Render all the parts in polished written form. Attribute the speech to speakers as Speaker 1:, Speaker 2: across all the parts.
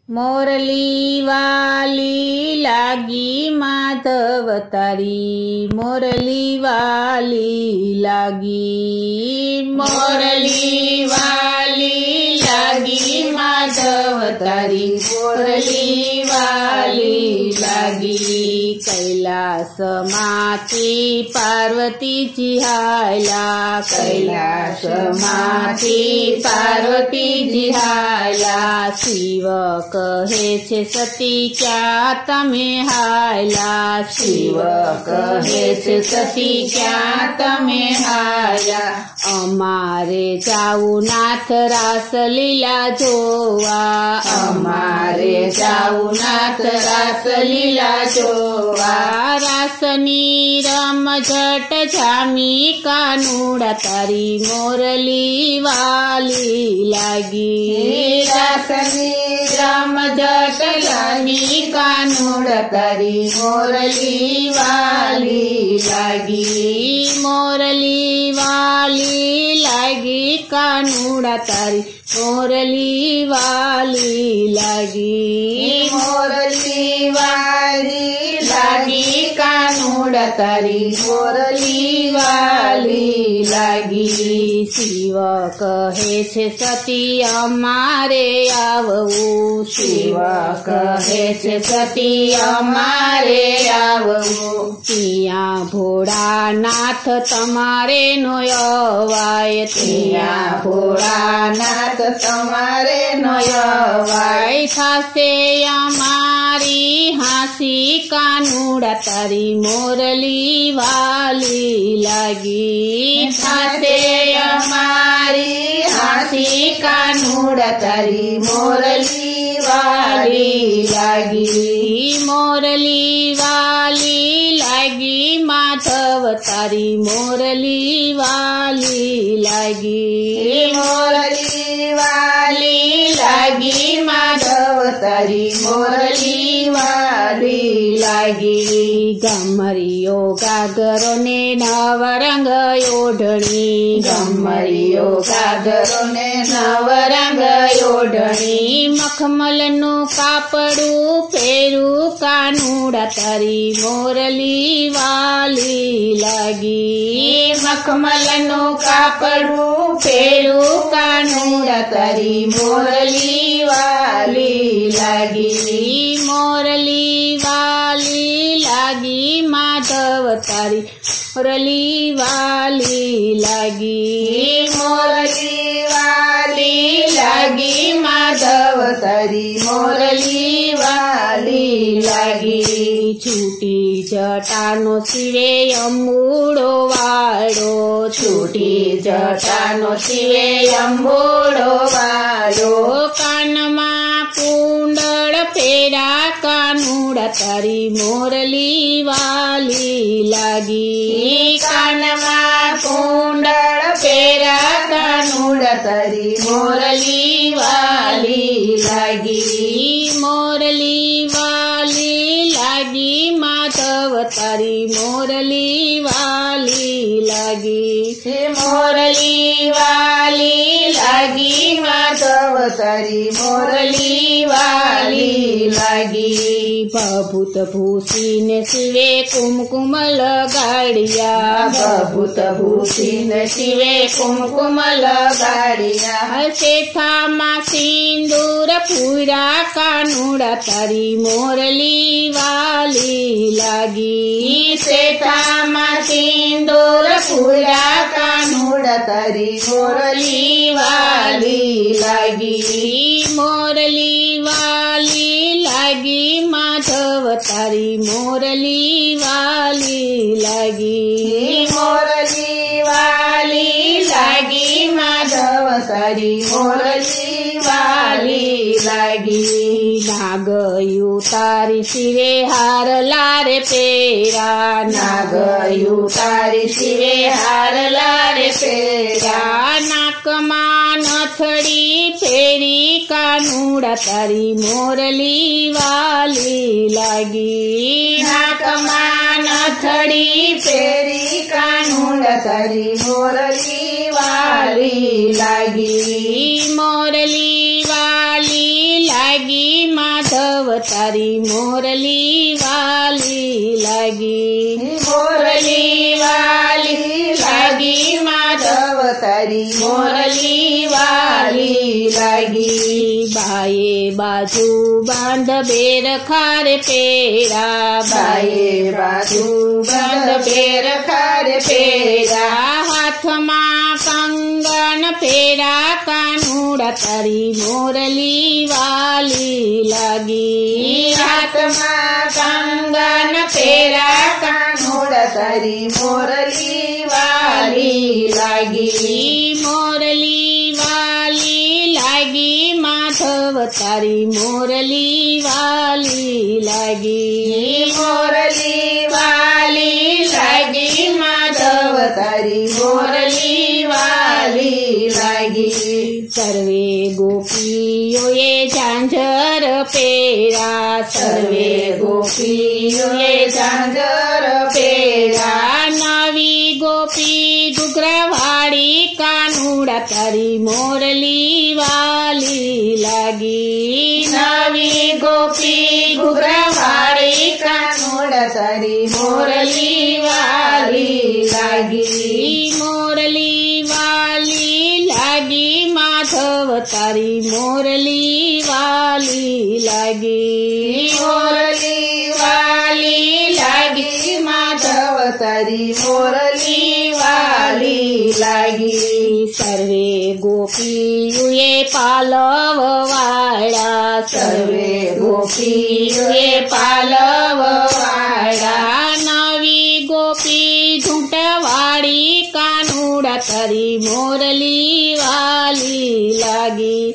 Speaker 1: मोरली वाली लागी माधव तारी, मोरली वाली लागी, मोरली वाली लागी माधव तारी, मोरली वाली लागी। कैलास माथी पार्वतीची हायला, कैलास माथी पार्वतीची हायला। शिव कहे छे सती क्या तमे हायला, शिव कहे छे सती क्या तमे हायला। अमारे जाऊ नाथ रास लीला जोवा, अमारे जाऊ नाथ रास लीला जोवा। रासनी रमझट जामी कानूड़ा तारी, मोरली वाली लागी। रासनी रमझट जामी कानूड़ा तारी, मोरली वाली लागी। मोरली वाली लागी कानूड़ा तारी, मोरली वाली लागी। मोरली वाली लागी कानूड़ा तारी, मोरली वाली लागी। शिव कहे छे सती अमारे आववू, शिव कहे छे सती अमारे आववू। तिया भोळानाथ तमारे नो अवाय, तिया भोळानाथ तमारे नो अवाय। थासे अमारी हासी कानूड़ा तारी, मोरली वाली लागी। थासे अमारी हासी कानूड़ा तारी, मोरली वाली लागी। मोरली वाली लागी माधव तारी, मोरली वाली लागी। मोरली वाली लागी माधव तारी, मोरली वाली लागी। गमरियो गागरो ने नवरंग ओढणी, गमरियो गागरो ने नवरंग ओढणी। मखमलनु कापड़ू पेरू कानूड़ा तारी, मोरली वाली लागी। मखमलनु कापड़ू पेरू कानूड़ा तारी, मोरली वाली लागी। मोरली वाली लागी माधव तारी, मोरली वाली लागी। मोरली वाली लागी माधव तारी, मोरली वाली लागी। छूटी जटानो शिवे अंबूड़ो वाड़ो, छूटी जटानो शिवे अंबूड़ो वाड़ो। कानमा कुंडल पेरा कानूड़ा तारी, मोरली वाली लागी। कानमा कुंडल पेरा कानूड़ा तारी, मोरली वाली लागी। मोरली वाली लागी माधव तारी, मोरली वाली लागी। मोरली वाली लागी माधव तारी, मोरली वाली लागी। बभूत भूषी ने शिवे कुमकुम लगाड़िया, बभूत भूषी ने शिवे कुमकुम लगाड़िया। सेठा मा सिंदूर पूरा कानूड़ा तारी, मोरली वाली लागी। सेठा मा सिंदूर पूरा कानूड़ा तारी, मोरली वाली लागी। मोरली वाली लागी माधव तारी, मोरली वाली लागी। मोरली वाली लागी माधव तारी, मोरली वाली लागी। नागयू तारी शिवे हार लारे पेरा, नागयू तारी शिवे हार लारे पेरा। नाकमा नथड़ी फेरी कानूड़ा तारी, मोरली वाली लागी। नाकमा नथड़ी फेरी कानूड़ा तारी, मोरली वाली लागी। मोरली वाली लागी। माधव तारी मोरली वाली लागी।
Speaker 2: मोरली वाली लागी माधव तारी मोरली वाली लागी।
Speaker 1: बाये बाजू बांध बेर खारे पेरा,
Speaker 2: बाये बाजू बांध बेर खारे पेरा।
Speaker 1: हाथમાં કંગન પેરા કાનુડા તારી મોરલી વાલી લાગી।
Speaker 2: હાથમાં કંગન પેરા કાનુડા તારી મોરલી વાલી લાગી।
Speaker 1: મોરલી વાલી લાગી માધવ તારી મોરલી વાલી લાગી।
Speaker 2: મોરલી વાલી લાગી માધવ તારી મોરલી વાલી લાગી।
Speaker 1: સર્વે ગોપીઓએ ઝાંઝર પેરા,
Speaker 2: સર્વે ગોપીઓએ ઝાંઝર પેરા।
Speaker 1: નવી ગોપી ઘૂઘરાવાળી કાનુડા તારી મોરલી વાલી લાગી।
Speaker 2: નવી ગોપી ઘૂઘરાવાળી કાનુડા તારી મોરલી વાલી લાગી।
Speaker 1: મોરલી વાલી લાગી માધવ તારી મોરલી વાલી લાગી।
Speaker 2: મોરલી વાલી લાગી માધવ તારી મોરલી વાલી લાગી।
Speaker 1: સર્વે ગોપીઓએ પાલવ વાળા,
Speaker 2: સર્વે ગોપીઓએ પાલવ વાળા।
Speaker 1: નવી ગોપી ઝૂંટવાળી કાનુડા તારી મોરલી વાલી લાગી।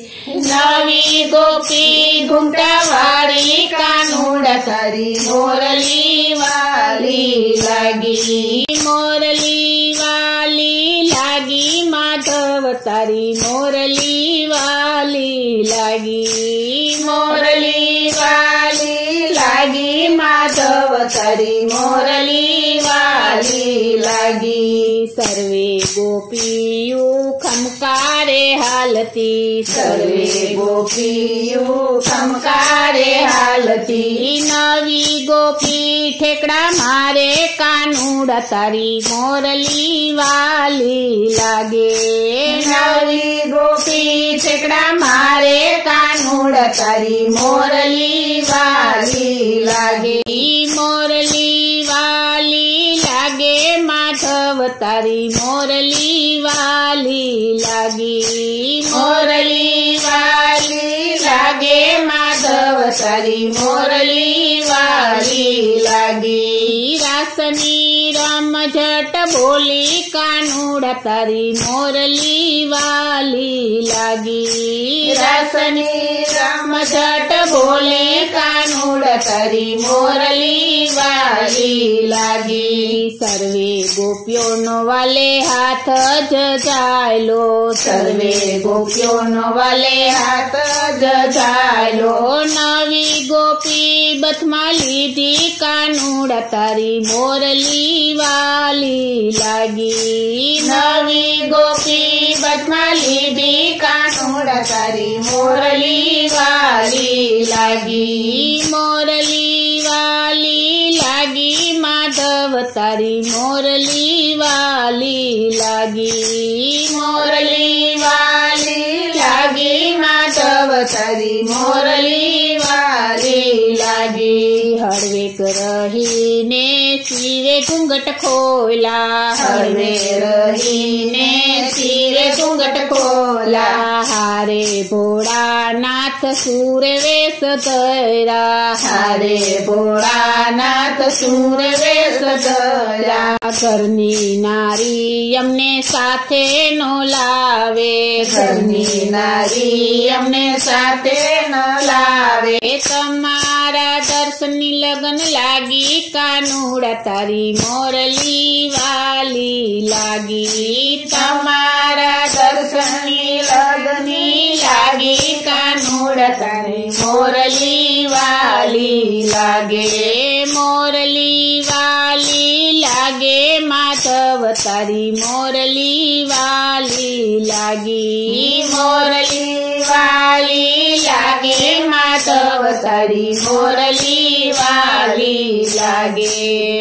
Speaker 2: નવી ગોપી ઘૂંટાવાળી કાનુડા તારી મોરલી વાલી લાગી।
Speaker 1: મોરલી વાલી લાગી માધવ તારી મોરલી વાલી લાગી।
Speaker 2: મોરલી વાલી લાગી માધવ તારી મોરલી વાલી લાગી।
Speaker 1: સર્વે ગોપીઓ ખમકારે હાલતી,
Speaker 2: સર્વે ગોપીઓ ખમકારે હાલતી।
Speaker 1: નવી ગોપી ઠેકડા મારે કાનુડા તારી મોરલી વાલી લાગે।
Speaker 2: નવી ગોપી ઠેકડા મારે કાનુડા તારી મોરલી વાલી લાગે।
Speaker 1: મોરલી વાલી લાગે માધવ તારી મોરલી વાલી લાગી।
Speaker 2: મોરલી વાલી લાગે માધવ તારી મોરલી વાલી લાગી।
Speaker 1: રાસની રમઝટ બોલી કાનુડા તારી મોરલી વાલી લાગી।
Speaker 2: રાસની રમઝટ બોલે કાનુડા તારી મોરલી વાલી લાગી।
Speaker 1: સર્વે ગોપીઓનો વાલે હાથ જજાયલો,
Speaker 2: સર્વે ગોપીઓનો વાલે હાથ જજાયલો।
Speaker 1: નવી ગોપી બથમાં લીધી કાનુડા તારી મોરલી વાલી લાગી।
Speaker 2: નવી ગોપી બથમાં લીધી કાનુડા તારી મોરલી વાલી લાગી।
Speaker 1: મોરલી વાલી લાગી માધવ તારી મોરલી વાલી લાગી।
Speaker 2: મોરલી વાલી લાગી માધવ તારી મોરલી વાલી લાગી।
Speaker 1: હળવેક રહીને શિવે ઘૂંઘટ ખોલા,
Speaker 2: હળવે રહીને શિવે ઘૂંઘટ ખોલા।
Speaker 1: હારે ભોળાનાથ સૂર વેશ ધરા,
Speaker 2: હારે ભોળાનાથ સૂર વેશ ધરા।
Speaker 1: ઘરની નારી અમને સાથે નો લાવે,
Speaker 2: ઘરની નારી અમને સાથે ન લાવે।
Speaker 1: તમારા દર્શનની લગન લાગી કાનુડા તારી મોરલી વાલી લાગી।
Speaker 2: તમારા દર્શનની લગની લાગી કાનુડા તારી મોરલી વાલી લાગે।
Speaker 1: મોરલી વાલી લાગે માધવ તારી મોરલી વાલી લાગી।
Speaker 2: મોરલી
Speaker 1: વાલી લાગે માધવ તારી મોરલી વાલી લાગે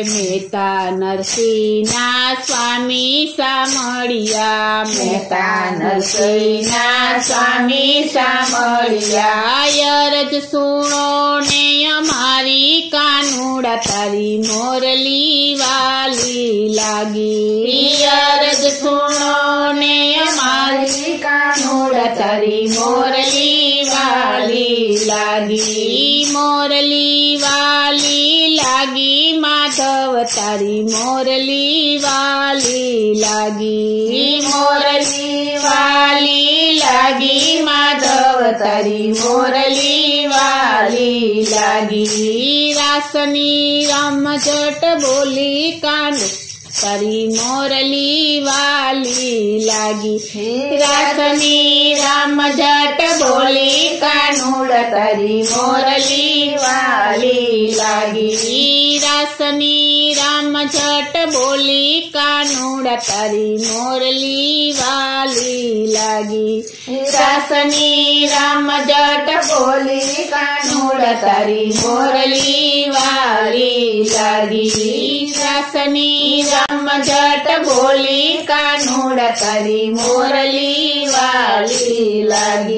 Speaker 1: મહેતા નરસિંહના સ્વામી સામળિયા
Speaker 2: મહેતા નરસિંહના સ્વામી સામળિયા
Speaker 1: અરજ સુણો ને અમારી કાનુડા તારી મોરલી વાલી લાગી અરજ સુણો ને અમારી
Speaker 2: કાનુડા
Speaker 1: તારી મોરલી વાલી લાગી મોરલી વાલી લાગી માધવ તારી મોરલી વાલી લાગી મોરલી વાલી લાગી માધવ તારી મોરલી વાલી લાગી રાસની રમઝટ બોલી કાનો તારી મોરલી વાલી લાગી રાસની રમઝટ બોલી કાનુડા તારી મોરલી વાલી લાગી રાસની રમઝટ બોલી કાનુડા તારી મોરલી વાલી લાગી રાસની રમઝટ બોલી કાનુડા તારી મોરલી વાલી લાગી રાસની રમઝટ બોલી કાનુડા તારી મોરલી વાલી લાગી।